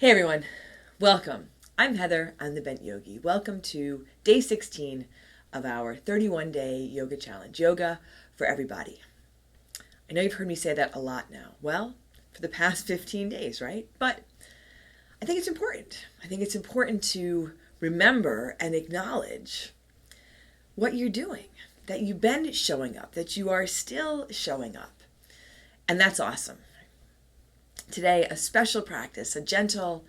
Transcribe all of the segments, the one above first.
Hey everyone, welcome. I'm Heather, I'm the Bent Yogi. Welcome to day 16 of our 31-day yoga challenge, yoga for everybody. I know you've heard me say that a lot now. Well, for the past 15 days, right? But I think it's important. I think it's important to remember and acknowledge what you're doing, that you've been showing up, that you are still showing up. And that's awesome. Today, a special practice, a gentle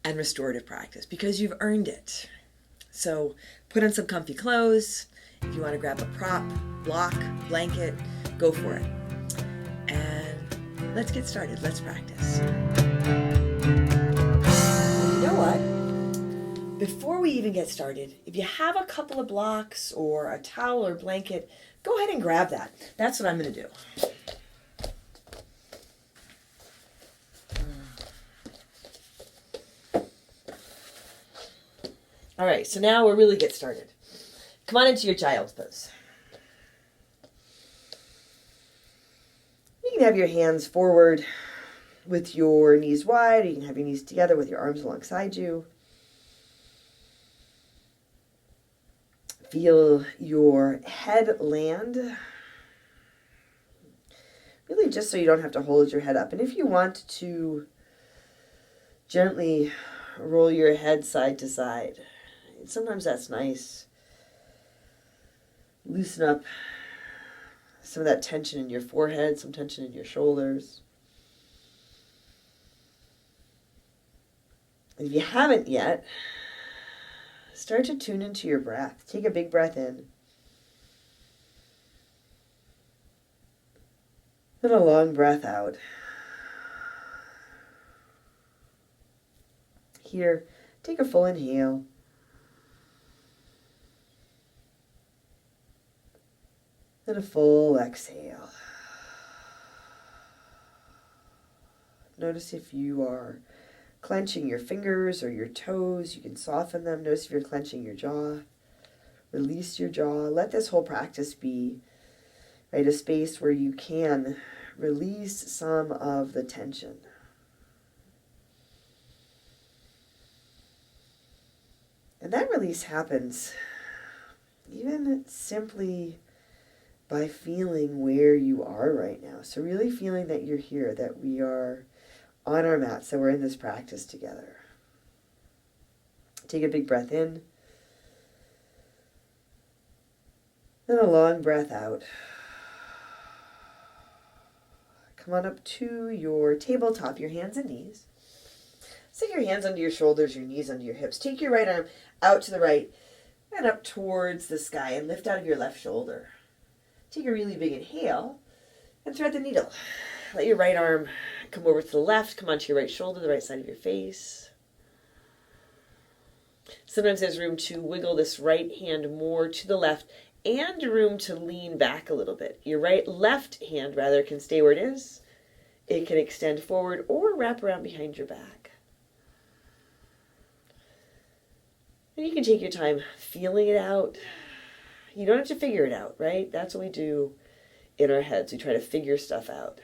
and restorative practice, because you've earned it. So put on some comfy clothes. If you want to grab a prop, block, blanket, go for it. And let's get started. Let's practice. You know what? Before we even get started, if you have a couple of blocks or a towel or blanket, go ahead and grab that. That's what I'm going to do. All right, so now we'll really get started. Come on into your child's pose. You can have your hands forward with your knees wide, or you can have your knees together with your arms alongside you. Feel your head land. Really just so you don't have to hold your head up. And if you want to gently roll your head side to side, sometimes that's nice. Loosen up some of that tension in your forehead, some tension in your shoulders. And if you haven't yet, start to tune into your breath. Take a big breath in. Then a long breath out. Here, take a full inhale. And a full exhale. Notice if you are clenching your fingers or your toes, you can soften them. Notice if you're clenching your jaw. Release your jaw. Let this whole practice be a space where you can release some of the tension. And that release happens even simply by feeling where you are right now. So really feeling that you're here, that we are on our mats, that we're in this practice together. Take a big breath in. Then a long breath out. Come on up to your tabletop, your hands and knees. Stick your hands under your shoulders, your knees under your hips. Take your right arm out to the right and up towards the sky and lift out of your left shoulder. Take a really big inhale and thread the needle. Let your right arm come over to the left, come onto your right shoulder, the right side of your face. Sometimes there's room to wiggle this right hand more to the left and room to lean back a little bit. Your left hand rather can stay where it is. It can extend forward or wrap around behind your back. And you can take your time feeling it out. You don't have to figure it out, right? That's what we do in our heads. We try to figure stuff out.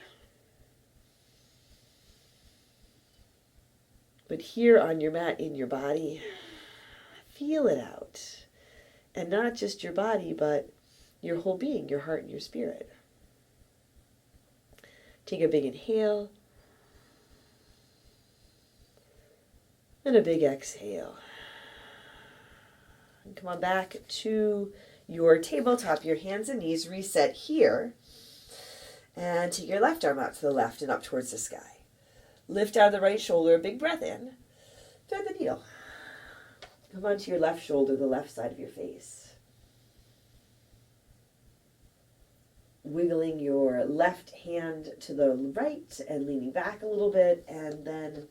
But here on your mat, in your body, feel it out. And not just your body, but your whole being, your heart and your spirit. Take a big inhale. And a big exhale. And come on back to your tabletop, your hands and knees, reset here. And take your left arm out to the left and up towards the sky. Lift out of the right shoulder, a big breath in. Thread the needle. Come onto your left shoulder, the left side of your face. Wiggling your left hand to the right and leaning back a little bit. And then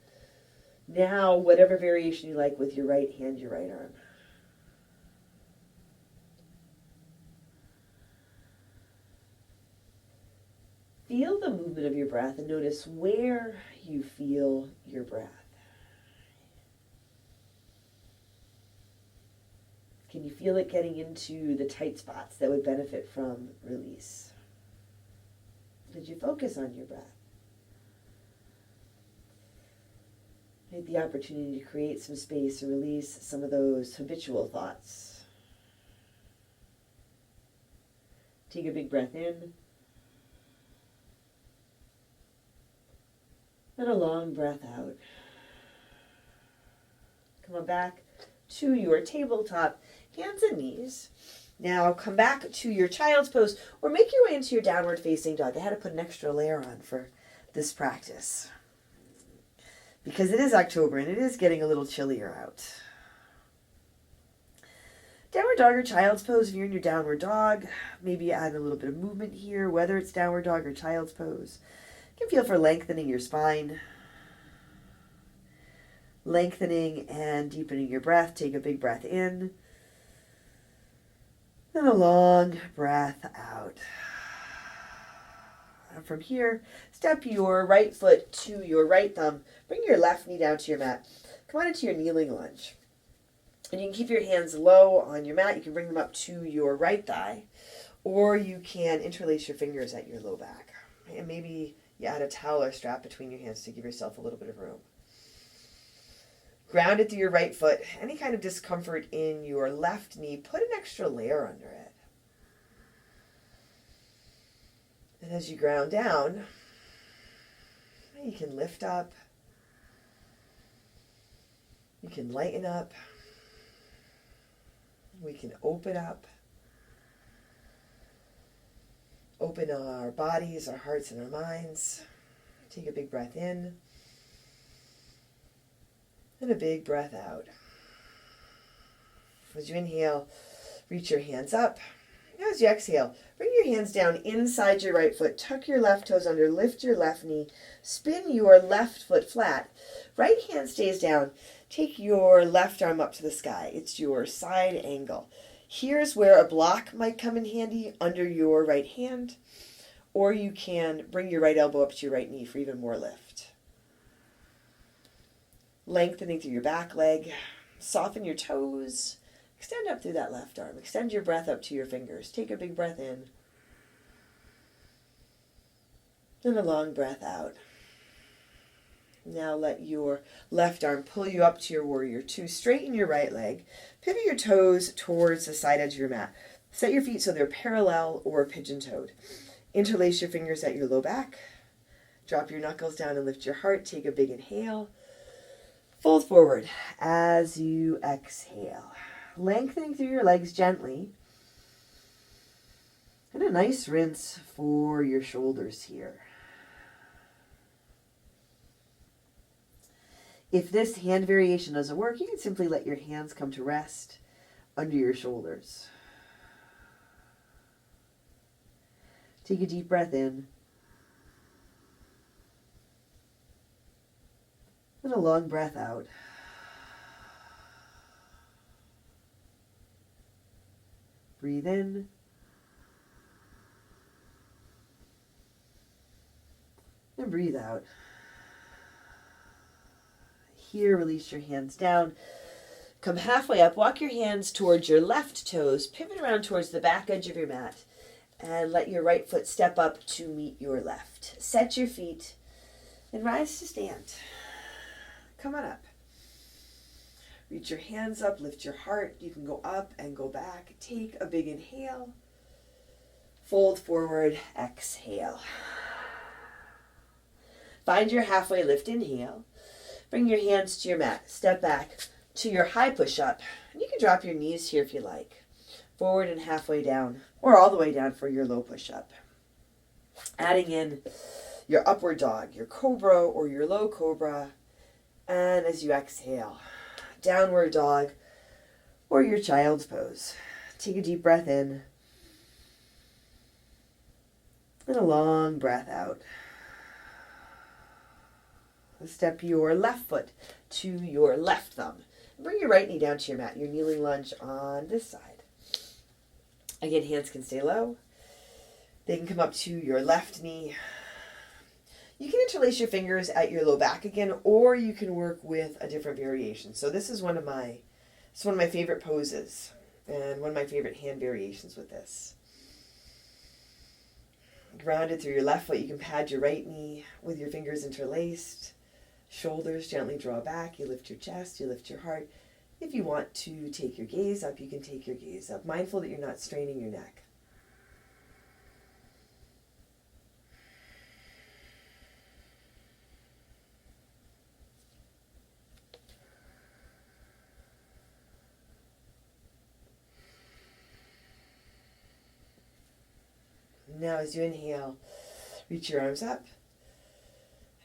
now, whatever variation you like with your right hand, your right arm. Feel the movement of your breath and notice where you feel your breath. Can you feel it getting into the tight spots that would benefit from release? Did you focus on your breath? Take the opportunity to create some space to release some of those habitual thoughts. Take a big breath in. And a long breath out. Come on back to your tabletop, hands and knees. Now come back to your child's pose or make your way into your downward facing dog. I had to put an extra layer on for this practice because it is October and it is getting a little chillier out. Downward dog or child's pose. If you're in your downward dog, maybe add a little bit of movement here, whether it's downward dog or child's pose. You can feel for lengthening your spine, lengthening and deepening your breath. Take a big breath in and a long breath out. And from here, step your right foot to your right thumb. Bring your left knee down to your mat. Come on into your kneeling lunge. And you can keep your hands low on your mat. You can bring them up to your right thigh, or you can interlace your fingers at your low back. And maybe you add a towel or strap between your hands to give yourself a little bit of room. Grounded through your right foot. Any kind of discomfort in your left knee, put an extra layer under it. And as you ground down, you can lift up. You can lighten up. We can open up. Open our bodies, our hearts, and our minds. Take a big breath in. And a big breath out. As you inhale, reach your hands up. As you exhale, bring your hands down inside your right foot. Tuck your left toes under. Lift your left knee. Spin your left foot flat. Right hand stays down. Take your left arm up to the sky. It's your side angle. Here's where a block might come in handy under your right hand. Or you can bring your right elbow up to your right knee for even more lift. Lengthening through your back leg. Soften your toes. Extend up through that left arm. Extend your breath up to your fingers. Take a big breath in. And a long breath out. Now let your left arm pull you up to your warrior two. Straighten your right leg. Pivot your toes towards the side edge of your mat. Set your feet so they're parallel or pigeon-toed. Interlace your fingers at your low back. Drop your knuckles down and lift your heart. Take a big inhale. Fold forward as you exhale. Lengthening through your legs gently. And a nice rinse for your shoulders here. If this hand variation doesn't work, you can simply let your hands come to rest under your shoulders. Take a deep breath in. And a long breath out. Breathe in. And breathe out. Here, release your hands down. Come halfway up. Walk your hands towards your left toes. Pivot around towards the back edge of your mat. And let your right foot step up to meet your left. Set your feet and rise to stand. Come on up. Reach your hands up. Lift your heart. You can go up and go back. Take a big inhale. Fold forward. Exhale. Find your halfway lift. Inhale. Bring your hands to your mat. Step back to your high push-up. And you can drop your knees here if you like. Forward and halfway down, or all the way down for your low push-up. Adding in your upward dog, your cobra or your low cobra. And as you exhale, downward dog or your child's pose. Take a deep breath in. And a long breath out. Step your left foot to your left thumb. Bring your right knee down to your mat. Your kneeling lunge on this side. Again, hands can stay low. They can come up to your left knee. You can interlace your fingers at your low back again, or you can work with a different variation. So this is one of my favorite poses and one of my favorite hand variations with this. Grounded through your left foot, you can pad your right knee with your fingers interlaced. Shoulders gently draw back. You lift your chest, you lift your heart. If you want to take your gaze up, you can take your gaze up, mindful that you're not straining your neck. Now as you inhale, reach your arms up.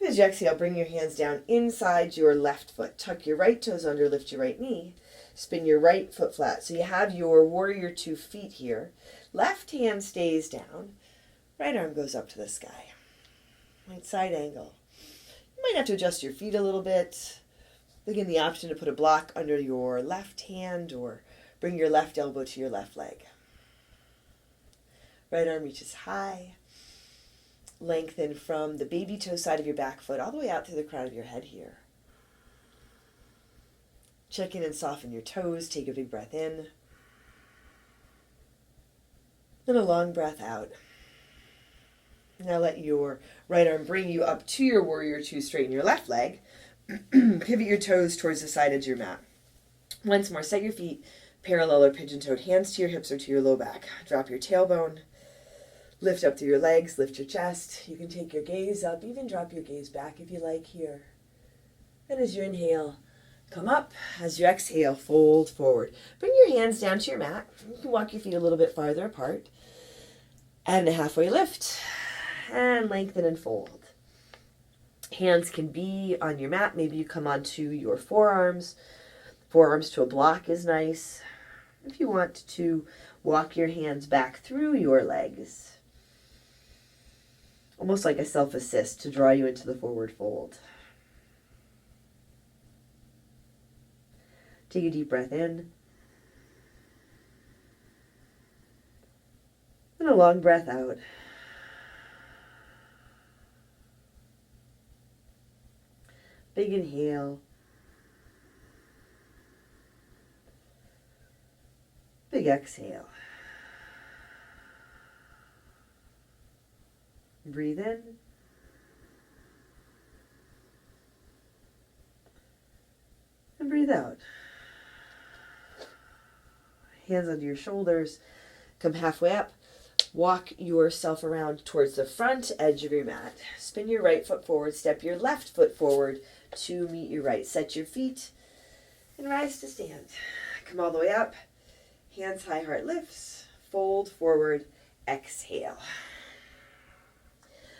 And as you exhale, bring your hands down inside your left foot. Tuck your right toes under, lift your right knee. Spin your right foot flat. So you have your warrior two feet here. Left hand stays down. Right arm goes up to the sky. Right side angle. You might have to adjust your feet a little bit. Again, the option to put a block under your left hand or bring your left elbow to your left leg. Right arm reaches high. Lengthen from the baby toe side of your back foot all the way out to the crown of your head here. Check in and soften your toes. Take a big breath in. And a long breath out. Now let your right arm bring you up to your warrior two. Straighten your left leg. Pivot your toes towards the side edge of your mat. Once more, set your feet parallel or pigeon-toed. Hands to your hips or to your low back. Drop your tailbone. Lift up through your legs, lift your chest. You can take your gaze up, even drop your gaze back if you like here. And as you inhale, come up. As you exhale, fold forward. Bring your hands down to your mat. You can walk your feet a little bit farther apart. And a halfway lift. And lengthen and fold. Hands can be on your mat. Maybe you come onto your forearms. Forearms to a block is nice. If you want to walk your hands back through your legs, almost like a self-assist to draw you into the forward fold. Take a deep breath in. And a long breath out. Big inhale. Big exhale. Breathe in. And breathe out. Hands under your shoulders. Come halfway up. Walk yourself around towards the front edge of your mat. Spin your right foot forward. Step your left foot forward to meet your right. Set your feet and rise to stand. Come all the way up. Hands high, heart lifts. Fold forward. Exhale.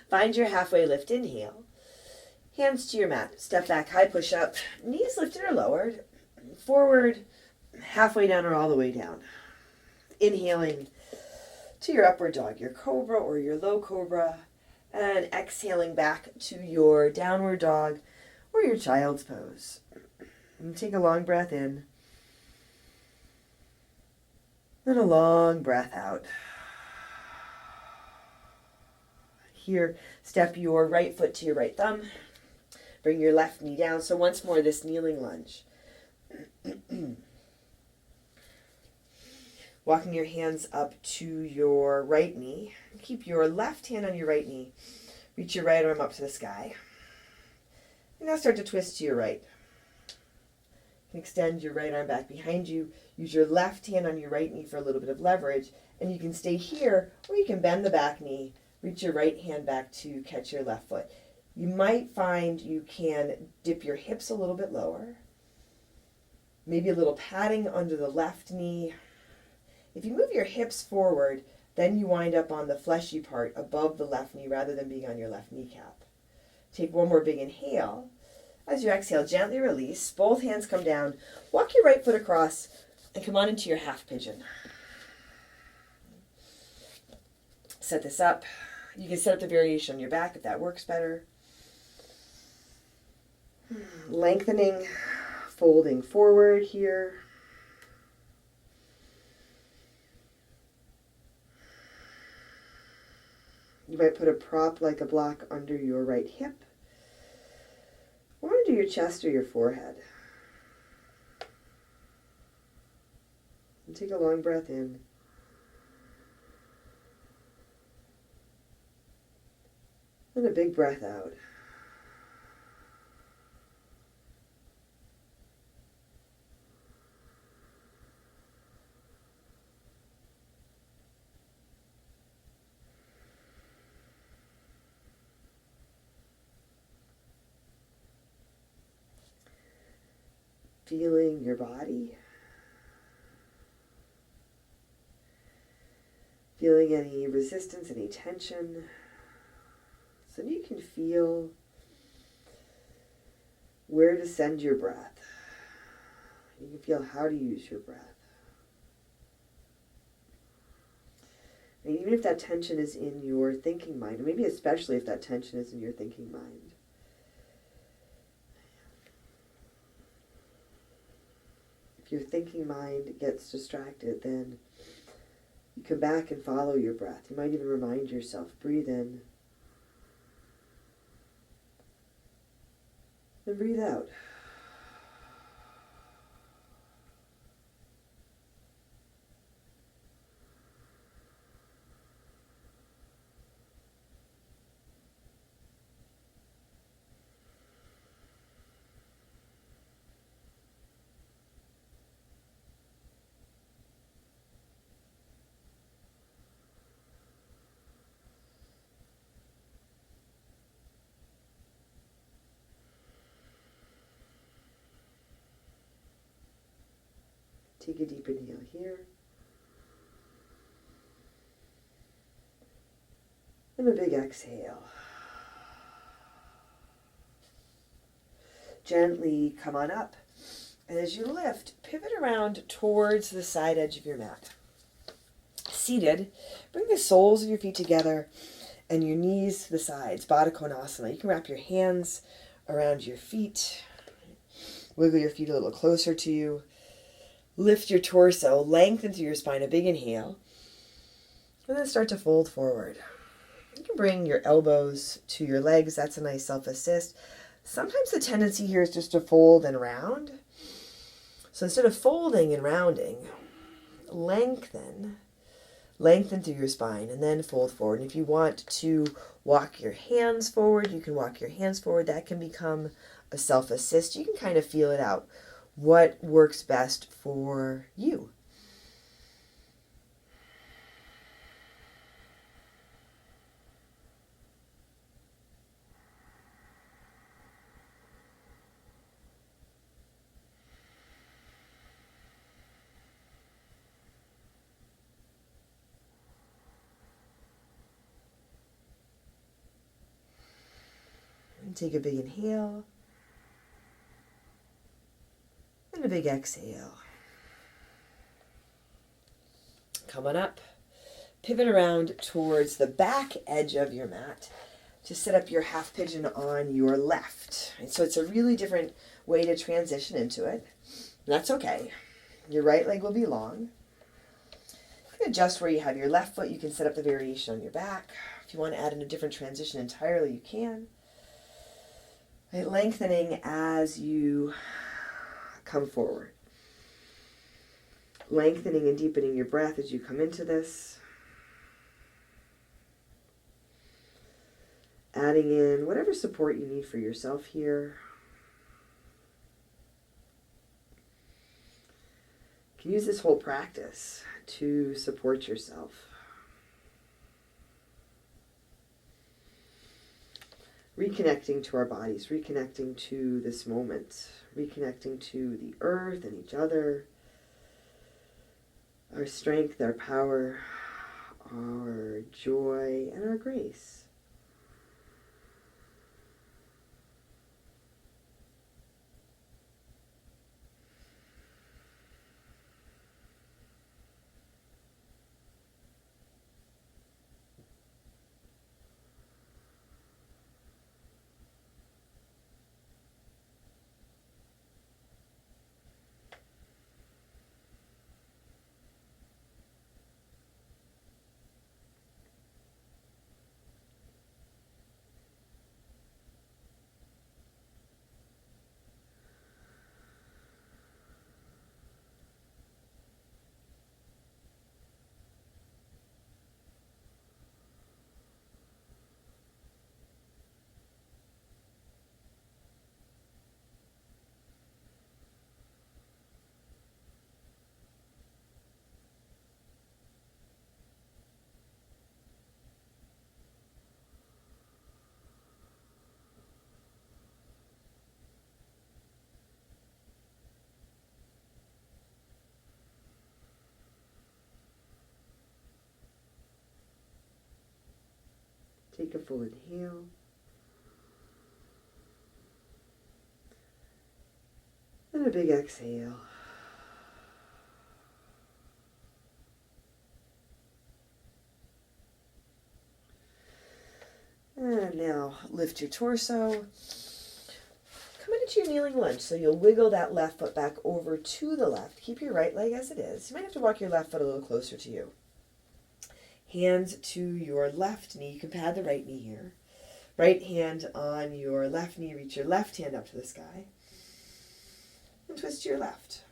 Find your halfway lift. Inhale. Hands to your mat. Step back, high push up. Knees lifted or lowered. Forward, halfway down or all the way down. Inhaling to your upward dog, your cobra or your low cobra. And exhaling back to your downward dog or your child's pose. And take a long breath in. And a long breath out. Here, step your right foot to your right thumb. Bring your left knee down. So once more, this kneeling lunge. Walking your hands up to your right knee. Keep your left hand on your right knee. Reach your right arm up to the sky. And now start to twist to your right. Extend your right arm back behind you. Use your left hand on your right knee for a little bit of leverage. And you can stay here, or you can bend the back knee. Reach your right hand back to catch your left foot. You might find you can dip your hips a little bit lower. Maybe a little padding under the left knee. If you move your hips forward, then you wind up on the fleshy part above the left knee rather than being on your left kneecap. Take one more big inhale. As you exhale, gently release. Both hands come down. Walk your right foot across and come on into your half pigeon. Set this up. You can set up the variation on your back if that works better. Lengthening, folding forward here. You might put a prop like a block under your right hip or under your chest or your forehead. And take a long breath in. And a big breath out. feeling your body, feeling any resistance, any tension, so you can feel where to send your breath. You can feel how to use your breath. And even if that tension is in your thinking mind, or maybe especially if that tension is in your thinking mind, if your thinking mind gets distracted, then you come back and follow your breath. You might even remind yourself, breathe in, and breathe out. Take a deep inhale here. And a big exhale. Gently come on up. And as you lift, pivot around towards the side edge of your mat. Seated, bring the soles of your feet together and your knees to the sides, Baddha Konasana. You can wrap your hands around your feet. Wiggle your feet a little closer to you. Lift your torso, lengthen through your spine, a big inhale. And then start to fold forward. You can bring your elbows to your legs. That's a nice self-assist. Sometimes the tendency here is just to fold and round. So instead of folding and rounding, lengthen through your spine and then fold forward. And if you want to walk your hands forward, you can walk your hands forward. That can become a self-assist. You can kind of feel it out. What works best for you? And take a big inhale. And a big exhale. Come on up. Pivot around towards the back edge of your mat to set up your half pigeon on your left. And so it's a really different way to transition into it. And that's okay. Your right leg will be long. You can adjust where you have your left foot. You can set up the variation on your back. If you want to add in a different transition entirely, you can. Right, lengthening as you come forward. Lengthening and deepening your breath as you come into this. Adding in whatever support you need for yourself here. You can use this whole practice to support yourself. Reconnecting to our bodies, reconnecting to this moment, reconnecting to the earth and each other, our strength, our power, our joy, and our grace. Take a full inhale. And a big exhale. And now lift your torso. Come into your kneeling lunge. So you'll wiggle that left foot back over to the left. Keep your right leg as it is. You might have to walk your left foot a little closer to you. Hands to your left knee. You can pad the right knee here. Right hand on your left knee. Reach your left hand up to the sky. And twist to your left.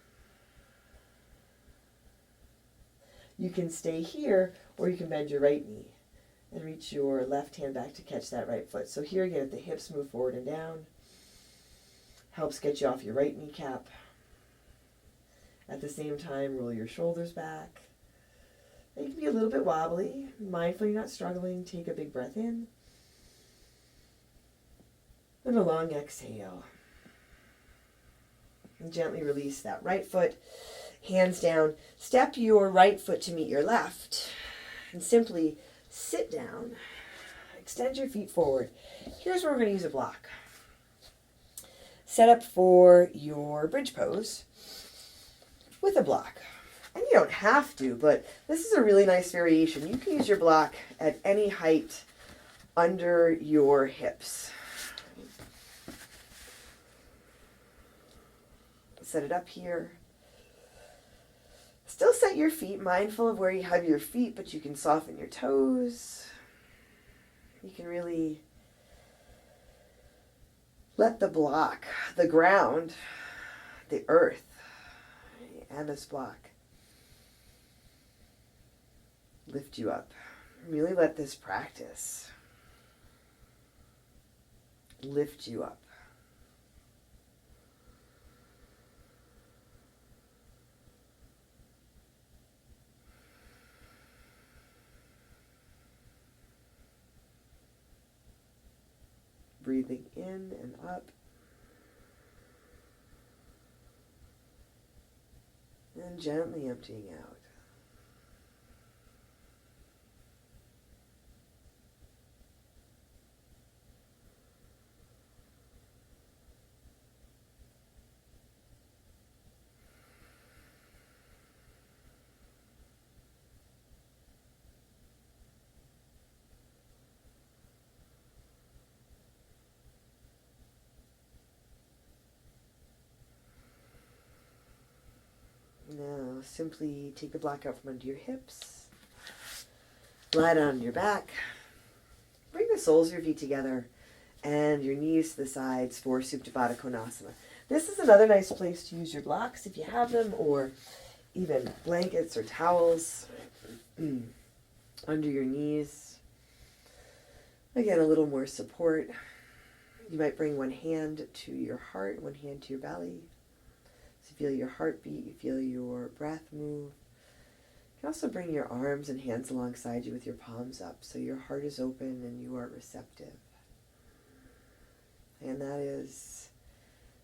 You can stay here, or you can bend your right knee and reach your left hand back to catch that right foot. So here again, if the hips move forward and down, helps get you off your right kneecap. At the same time, roll your shoulders back. They can be a little bit wobbly. Mindful you're not struggling. Take a big breath in. And a long exhale. And gently release that right foot. Hands down. Step your right foot to meet your left. And simply sit down. Extend your feet forward. Here's where we're going to use a block. Set up for your bridge pose with a block. And you don't have to, but this is a really nice variation. You can use your block at any height under your hips. Set it up here. Still set your feet, mindful of where you have your feet, but you can soften your toes. You can really let the block, the ground, the earth, and this block lift you up. Really let this practice lift you up. Breathing in and up. And gently emptying out. Now simply take the block out from under your hips. Lie down on your back. Bring the soles of your feet together and your knees to the sides for Supta Baddha Konasana. This is another nice place to use your blocks if you have them, or even blankets or towels under your knees. Again, a little more support. You might bring one hand to your heart, one hand to your belly. So you feel your heartbeat, you feel your breath move. You can also bring your arms and hands alongside you with your palms up so your heart is open and you are receptive. And that is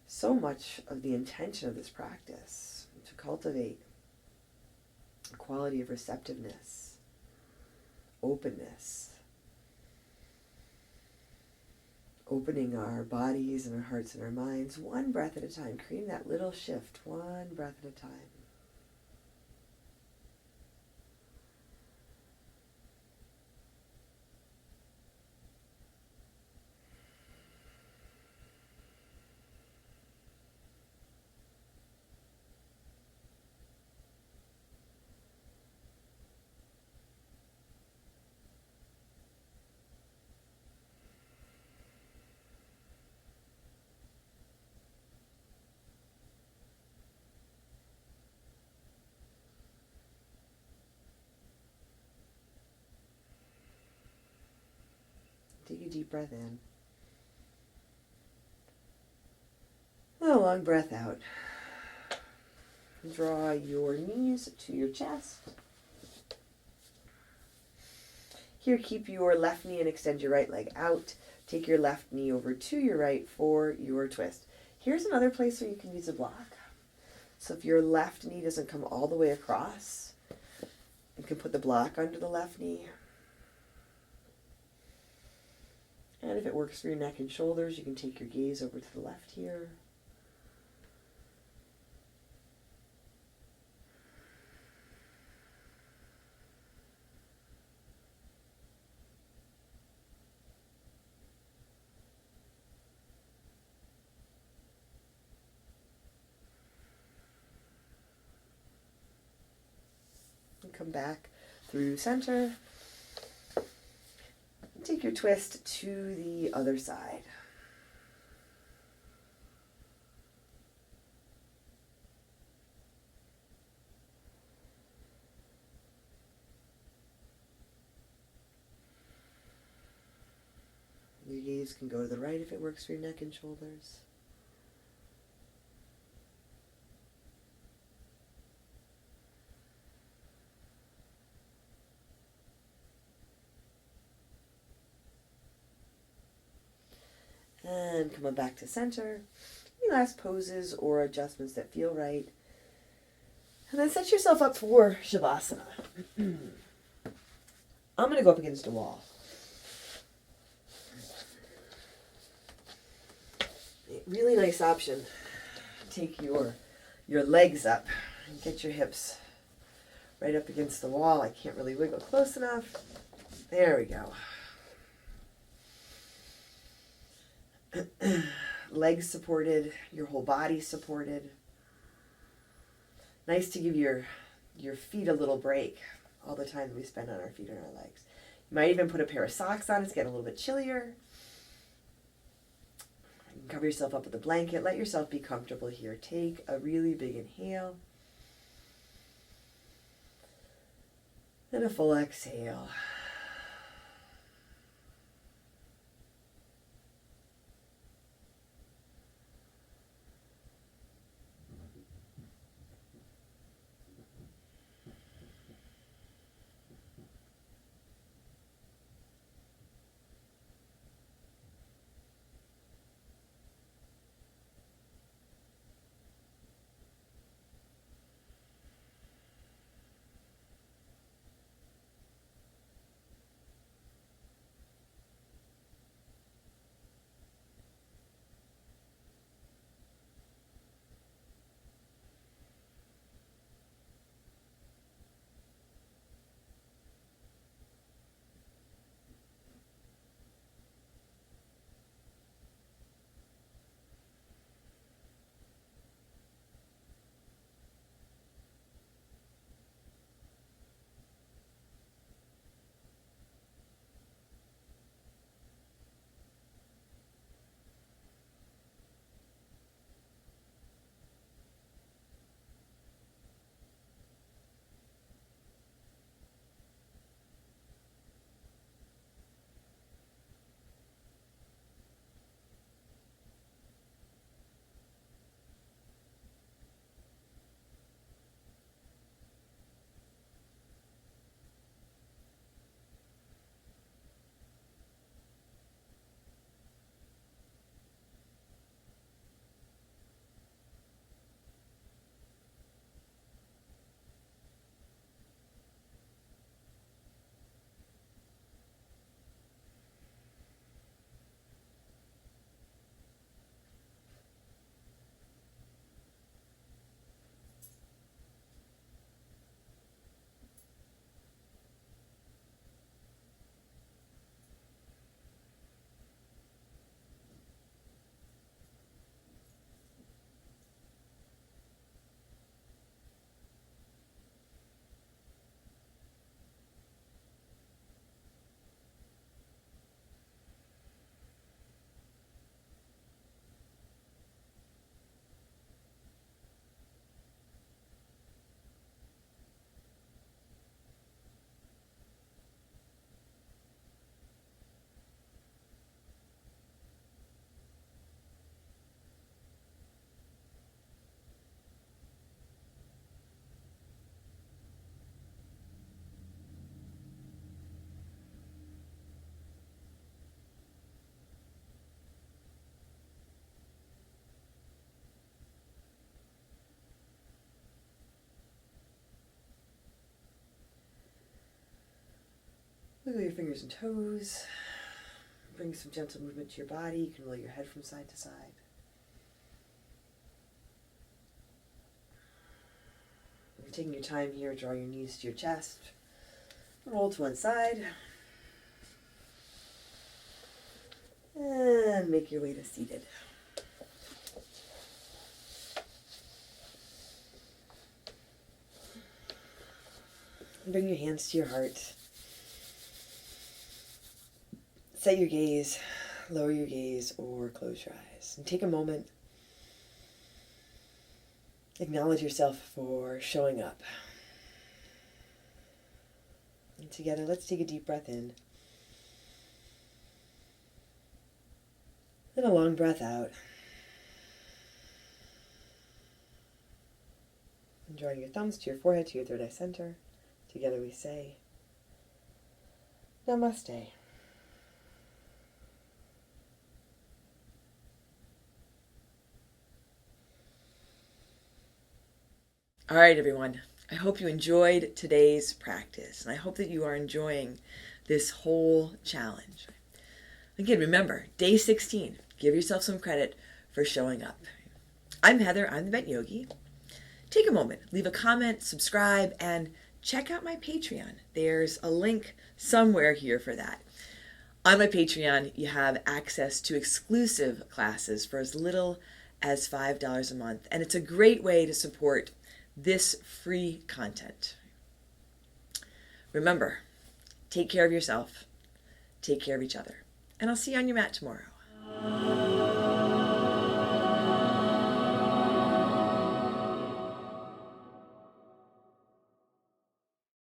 so much of the intention of this practice, to cultivate a quality of receptiveness, openness, opening our bodies and our hearts and our minds one breath at a time, creating that little shift, one breath at a time. Take a deep breath in. And a long breath out. Draw your knees to your chest. Here, keep your left knee and extend your right leg out. Take your left knee over to your right for your twist. Here's another place where you can use a block. So if your left knee doesn't come all the way across, you can put the block under the left knee. And if it works for your neck and shoulders, you can take your gaze over to the left here. And come back through center. Take your twist to the other side. Your gaze can go to the right if it works for your neck and shoulders. And coming back to center. Any last poses or adjustments that feel right. And then set yourself up for Shavasana. I'm going to go up against a wall. Really nice option. Take your legs up and get your hips right up against the wall. I can't really wiggle close enough. There we go. Legs supported, your whole body supported. Nice to give your feet a little break all the time that we spend on our feet and our legs. You might even put a pair of socks on. It's getting a little bit chillier. You can cover yourself up with a blanket. Let yourself be comfortable here. Take a really big inhale. And a full exhale. Wiggle your fingers and toes. Bring some gentle movement to your body. You can roll your head from side to side. You're taking your time here, draw your knees to your chest. Roll to one side. And make your way to seated. Bring your hands to your heart. Set your gaze, lower your gaze, or close your eyes. And take a moment. Acknowledge yourself for showing up. And together, let's take a deep breath in. And a long breath out. And drawing your thumbs to your forehead, to your third eye center. Together we say, Namaste. All right, everyone. I hope you enjoyed today's practice, and I hope that you are enjoying this whole challenge. Again, remember, day 16. Give yourself some credit for showing up. I'm Heather. I'm the Bent Yogi. Take a moment, leave a comment, subscribe, and check out my Patreon. There's a link somewhere here for that. On my Patreon, you have access to exclusive classes for as little as $5 a month, and it's a great way to support this free content. Remember, take care of yourself, take care of each other, and I'll see you on your mat tomorrow.